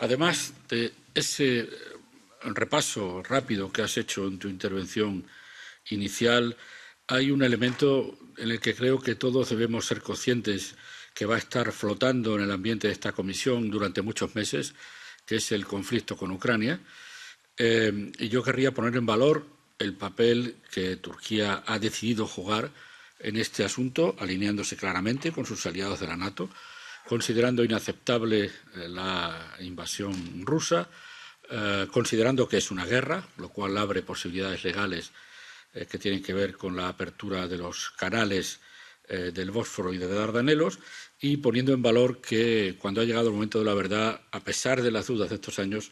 Además de ese repaso rápido que has hecho en tu intervención inicial, hay un elemento en el que creo que todos debemos ser conscientes que va a estar flotando en el ambiente de esta comisión durante muchos meses, que es el conflicto con Ucrania. Y yo querría poner en valor el papel que Turquía ha decidido jugar en este asunto, alineándose claramente con sus aliados de la NATO, considerando inaceptable la invasión rusa, considerando que es una guerra, lo cual abre posibilidades legales que tienen que ver con la apertura de los canales del Bósforo y de Dardanelos, y poniendo en valor que cuando ha llegado el momento de la verdad, a pesar de las dudas de estos años,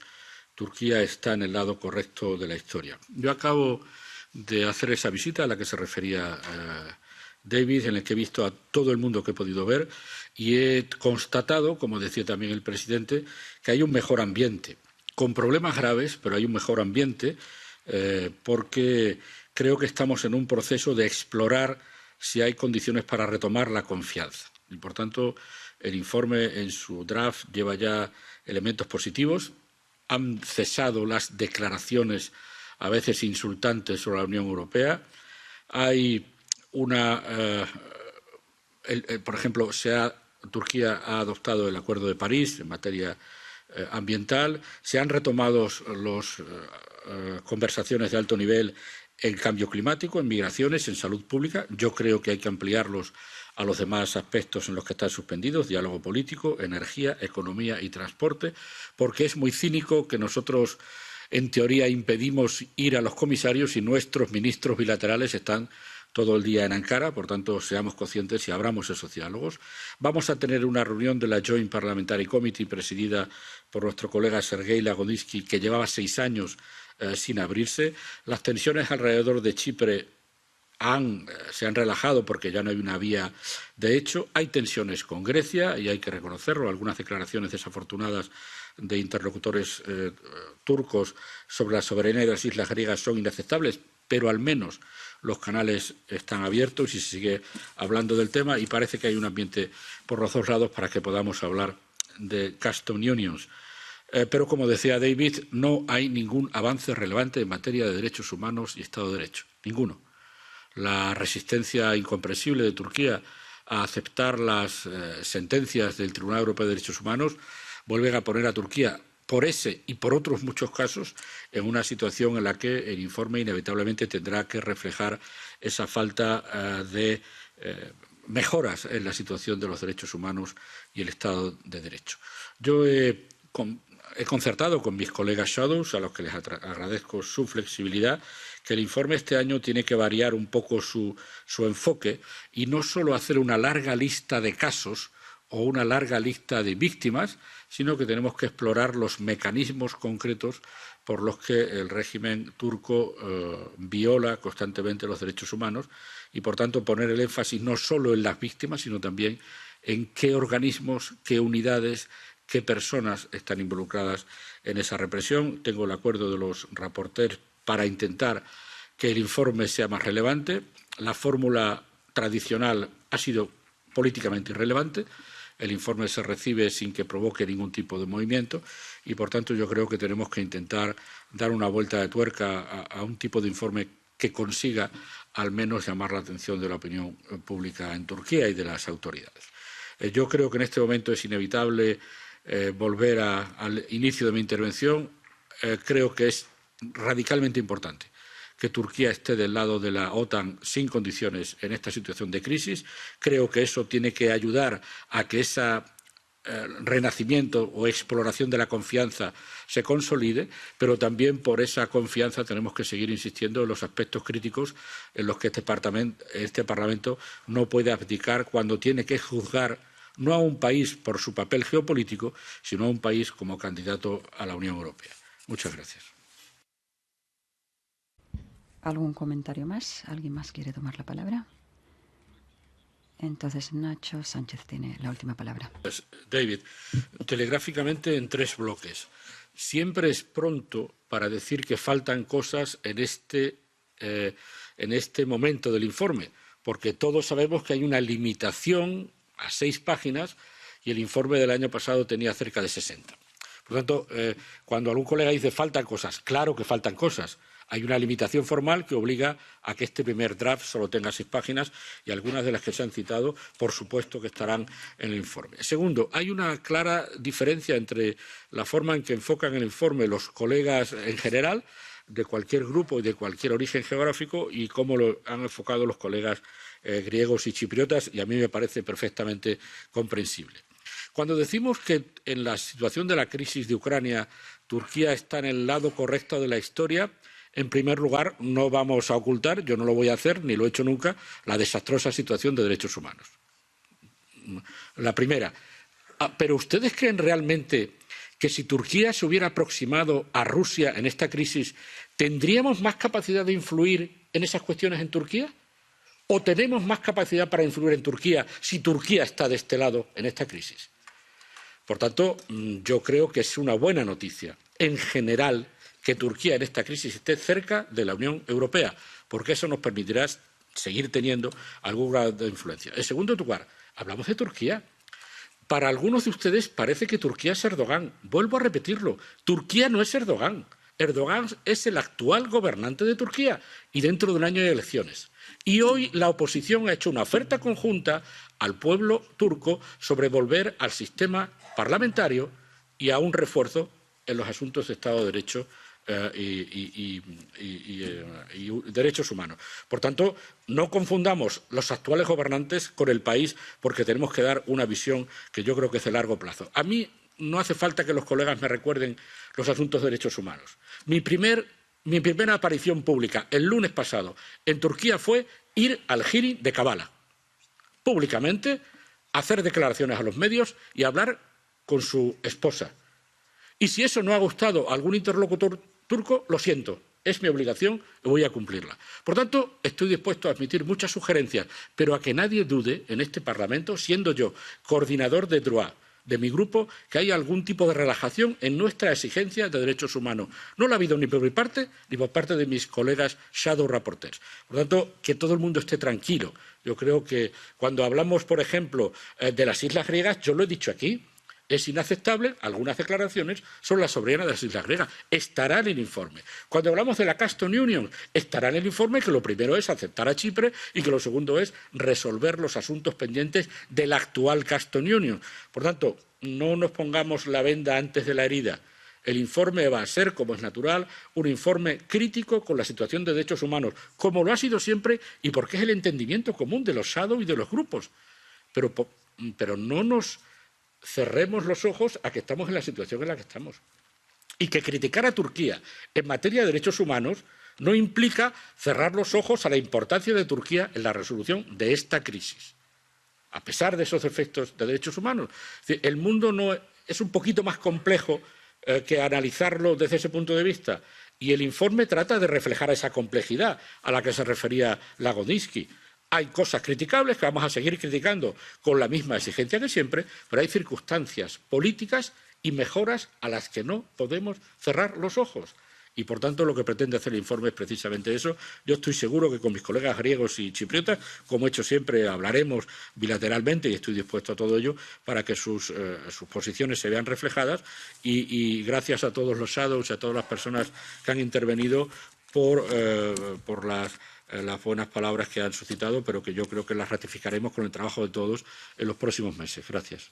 Turquía está en el lado correcto de la historia. Yo acabo de hacer esa visita a la que se refería David, en la que he visto a todo el mundo que he podido ver y he constatado, como decía también el presidente, que hay un mejor ambiente, con problemas graves, pero hay un mejor ambiente porque creo que estamos en un proceso de explorar si hay condiciones para retomar la confianza. Y, por tanto, el informe en su draft lleva ya elementos positivos. Han cesado las declaraciones a veces insultantes sobre la Unión Europea. Hay por ejemplo, Turquía ha adoptado el Acuerdo de París en materia ambiental. Se han retomado las conversaciones de alto nivel en cambio climático, en migraciones, en salud pública. Yo creo que hay que ampliarlos a los demás aspectos en los que están suspendidos, diálogo político, energía, economía y transporte, porque es muy cínico que nosotros, en teoría, impedimos ir a los comisarios y nuestros ministros bilaterales están todo el día en Ankara. Por tanto, seamos conscientes y abramos esos diálogos. Vamos a tener una reunión de la Joint Parliamentary Committee presidida por nuestro colega Sergei Lagodinsky, que llevaba 6 años sin abrirse. Las tensiones alrededor de Chipre se han relajado porque ya no hay una vía de hecho. Hay tensiones con Grecia y hay que reconocerlo. Algunas declaraciones desafortunadas de interlocutores turcos sobre la soberanía de las islas griegas son inaceptables, pero al menos los canales están abiertos y se sigue hablando del tema y parece que hay un ambiente por los dos lados para que podamos hablar de custom unions. Pero, como decía David, no hay ningún avance relevante en materia de derechos humanos y Estado de Derecho. Ninguno. La resistencia incomprensible de Turquía a aceptar las sentencias del Tribunal Europeo de Derechos Humanos vuelven a poner a Turquía, por ese y por otros muchos casos, en una situación en la que el informe inevitablemente tendrá que reflejar esa falta de mejoras en la situación de los derechos humanos y el Estado de Derecho. Yo he concertado con mis colegas Shadows, a los que les agradezco su flexibilidad, que el informe este año tiene que variar un poco su enfoque y no solo hacer una larga lista de casos o una larga lista de víctimas, sino que tenemos que explorar los mecanismos concretos por los que el régimen turco viola constantemente los derechos humanos y, por tanto, poner el énfasis no solo en las víctimas, sino también en qué organismos, qué unidades, qué personas están involucradas en esa represión. Tengo el acuerdo de los reporteros para intentar que el informe sea más relevante. La fórmula tradicional ha sido políticamente irrelevante. El informe se recibe sin que provoque ningún tipo de movimiento y, por tanto, yo creo que tenemos que intentar dar una vuelta de tuerca a un tipo de informe que consiga al menos llamar la atención de la opinión pública en Turquía y de las autoridades. Yo creo que en este momento es inevitable volver al inicio de mi intervención. Creo que es radicalmente importante que Turquía esté del lado de la OTAN sin condiciones en esta situación de crisis. Creo que eso tiene que ayudar a que ese renacimiento o exploración de la confianza se consolide, pero también por esa confianza tenemos que seguir insistiendo en los aspectos críticos en los que este Parlamento no puede abdicar cuando tiene que juzgar no a un país por su papel geopolítico, sino a un país como candidato a la Unión Europea. Muchas gracias. ¿Algún comentario más? ¿Alguien más quiere tomar la palabra? Entonces Nacho Sánchez tiene la última palabra. Pues, David, telegráficamente en 3 bloques. Siempre es pronto para decir que faltan cosas en este momento del informe, porque todos sabemos que hay una limitación a 6 páginas y el informe del año pasado tenía cerca de 60. Por lo tanto, cuando algún colega dice faltan cosas, claro que faltan cosas. Hay una limitación formal que obliga a que este primer draft solo tenga 6 páginas y algunas de las que se han citado, por supuesto, que estarán en el informe. Segundo, hay una clara diferencia entre la forma en que enfocan el informe los colegas en general, de cualquier grupo y de cualquier origen geográfico, y cómo lo han enfocado los colegas griegos y chipriotas, y a mí me parece perfectamente comprensible. Cuando decimos que en la situación de la crisis de Ucrania Turquía está en el lado correcto de la historia, en primer lugar, no vamos a ocultar, yo no lo voy a hacer, ni lo he hecho nunca, la desastrosa situación de derechos humanos. La primera. ¿Pero ustedes creen realmente que si Turquía se hubiera aproximado a Rusia en esta crisis, tendríamos más capacidad de influir en esas cuestiones en Turquía? ¿O tenemos más capacidad para influir en Turquía si Turquía está de este lado en esta crisis? Por tanto, yo creo que es una buena noticia, en general, que Turquía en esta crisis esté cerca de la Unión Europea, porque eso nos permitirá seguir teniendo algún grado de influencia. En segundo lugar, hablamos de Turquía. Para algunos de ustedes parece que Turquía es Erdogan. Vuelvo a repetirlo, Turquía no es Erdogan. Erdogan es el actual gobernante de Turquía y dentro de un año hay elecciones. Y hoy la oposición ha hecho una oferta conjunta al pueblo turco sobre volver al sistema parlamentario y a un refuerzo en los asuntos de Estado de Derecho y derechos humanos. Por tanto, no confundamos los actuales gobernantes con el país, porque tenemos que dar una visión que yo creo que es de largo plazo. A mí no hace falta que los colegas me recuerden los asuntos de derechos humanos. Mi primera aparición pública el lunes pasado en Turquía fue ir al hearing de Kavala, públicamente, hacer declaraciones a los medios y hablar con su esposa. Y si eso no ha gustado a algún interlocutor turco, lo siento, es mi obligación y voy a cumplirla. Por tanto, estoy dispuesto a admitir muchas sugerencias, pero a que nadie dude en este Parlamento, siendo yo coordinador de DROA, de mi grupo, que hay algún tipo de relajación en nuestra exigencia de derechos humanos. No la ha habido ni por mi parte ni por parte de mis colegas shadow rapporteurs. Por tanto, que todo el mundo esté tranquilo. Yo creo que cuando hablamos, por ejemplo, de las islas griegas, yo lo he dicho aquí, es inaceptable algunas declaraciones sobre la soberanía de las islas griegas. Estará en el informe. Cuando hablamos de la Customs Union, estará en el informe que lo primero es aceptar a Chipre y que lo segundo es resolver los asuntos pendientes de la actual Customs Union. Por tanto, no nos pongamos la venda antes de la herida. El informe va a ser, como es natural, un informe crítico con la situación de derechos humanos, como lo ha sido siempre y porque es el entendimiento común de los shadow y de los grupos. Pero no nos cerremos los ojos a que estamos en la situación en la que estamos. Y que criticar a Turquía en materia de derechos humanos no implica cerrar los ojos a la importancia de Turquía en la resolución de esta crisis, a pesar de esos efectos de derechos humanos. Es decir, el mundo no es un poquito más complejo que analizarlo desde ese punto de vista. Y el informe trata de reflejar esa complejidad a la que se refería Lagodinsky. Hay cosas criticables que vamos a seguir criticando con la misma exigencia que siempre, pero hay circunstancias políticas y mejoras a las que no podemos cerrar los ojos. Y, por tanto, lo que pretende hacer el informe es precisamente eso. Yo estoy seguro que con mis colegas griegos y chipriotas, como he hecho siempre, hablaremos bilateralmente y estoy dispuesto a todo ello para que sus posiciones se vean reflejadas. Y gracias a todos los shadows y a todas las personas que han intervenido por las buenas palabras que han suscitado, pero que yo creo que las ratificaremos con el trabajo de todos en los próximos meses. Gracias.